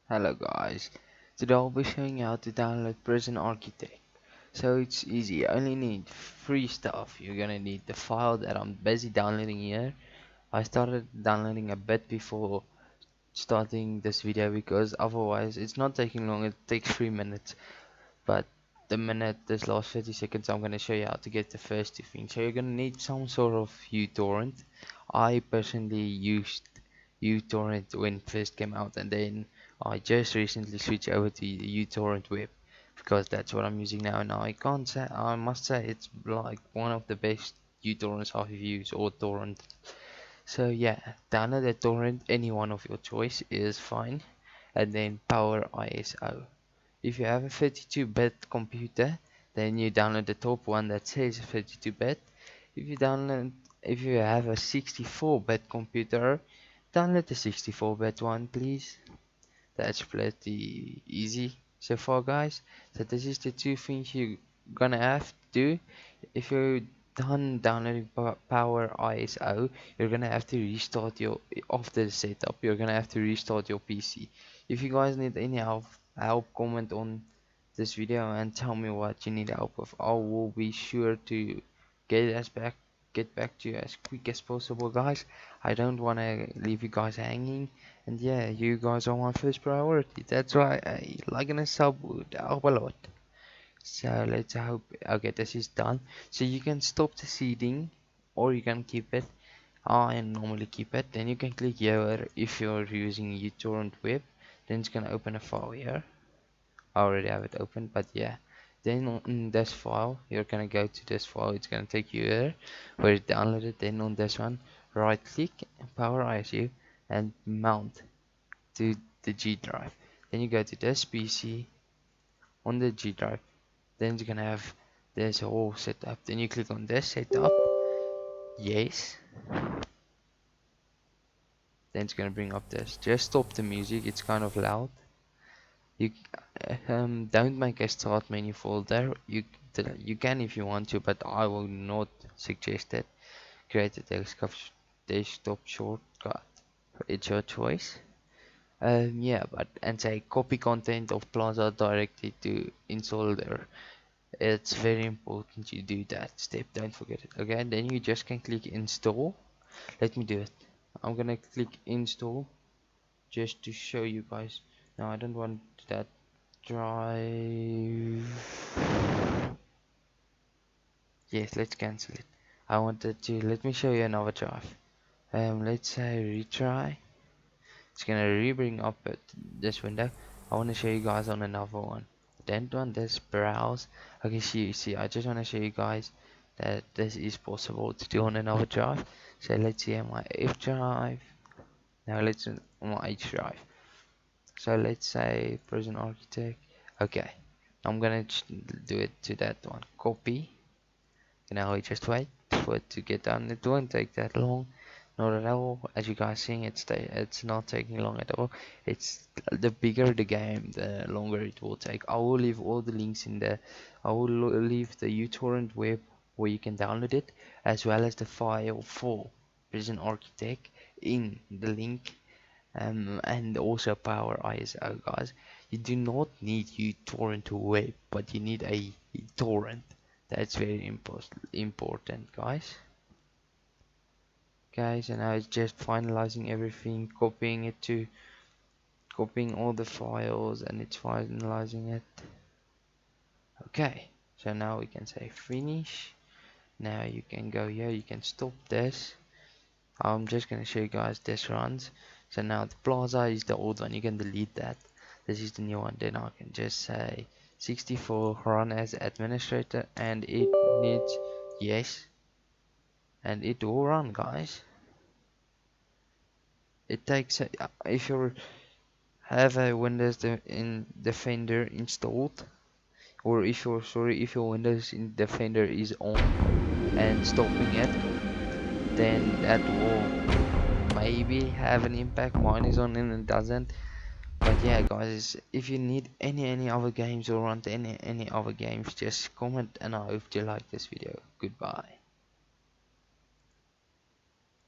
Hello guys, today I'll be showing you how to download Prison Architect. So it's easy, you only need free stuff. You're gonna need the file that I'm busy downloading here. I started downloading a bit before starting this video because otherwise it's not taking long, it takes 3 minutes. But this last 30 seconds, I'm gonna show you how to get the first two things. So you're gonna need some sort of uTorrent. I personally used uTorrent when it first came out, and then I just recently switched over to uTorrent Web because that's what I'm using now. And I must say it's like one of the best uTorrents I've used, or torrent. So yeah, download a torrent, any one of your choice is fine, and then power ISO. If you have a 32-bit computer, then you download the top one that says 32-bit. If you have a 64-bit computer, download the 64-bit one, please. That's pretty easy so far, guys. So this is the two things you're gonna have to do. If you're done downloading Power ISO, you're gonna have to restart your after the setup. You're gonna have to restart your PC. If you guys need any help, comment on this video and tell me what you need help with. I will be sure to get us back get back to you as quick as possible, guys. I don't want to leave you guys hanging, and yeah, you guys are my first priority. That's why I like and a sub would help a lot. So let's hope. Okay, this is done. So you can stop the seeding, or you can keep it. I normally keep it. Then you can click here if you're using uTorrent web. Then it's gonna open a file here. I already have it open, but yeah. Then on this file, you're gonna go to this file. It's gonna take you here where it downloaded. Then on this one, right click, power ISU, and mount to the G drive. Then you go to this PC on the G drive. Then you're gonna have this whole setup. Then you click on this setup. Yes. Then it's gonna bring up this. Just stop the music. It's kind of loud. You don't make a start menu folder. You can if you want to, but I will not suggest it. Create a desktop shortcut. It's your choice. Yeah, but and say copy content of Plaza directly to installer. It's very important you do that step. Don't forget it. Okay, then you just can click install. Let me do it. I'm gonna click install just to show you guys. No, I don't want that drive. Yes, let's cancel it. I wanted to let me show you another drive. Let's say retry. It's gonna re-bring up this window. I want to show you guys on another one. Then on this browse. Okay, see, I just want to show you guys that this is possible to do on another drive. So let's see on my F drive. Now let's on my H drive. So let's say Prison Architect. Okay, I'm gonna do it to that one. Copy. Now we just wait for it to get done. It won't take that long, not at all. As you guys seeing, it's not taking long at all. It's the bigger the game, the longer it will take. I will leave all the links in there. I will leave the uTorrent web where you can download it, as well as the file for Prison Architect in the link. And also Power ISO, guys. You do not need uTorrent web, but you need a torrent. That's very important, guys. And now it's just finalizing everything, copying all the files, and it's finalizing it. Okay, so now we can say finish. Now you can go here, you can stop this. I'm just gonna show you guys this runs. So now the Plaza is the old one, you can delete that. This is the new one. Then I can just say 64 run as administrator, and it needs yes, and it will run, guys. It takes if you have a Windows in Defender installed, or if your Windows in Defender is on and stopping it, then that will maybe have an impact. Mine is on and it doesn't. But yeah, guys, if you need any other games or want any other games, just comment, and I hope you like this video. Goodbye.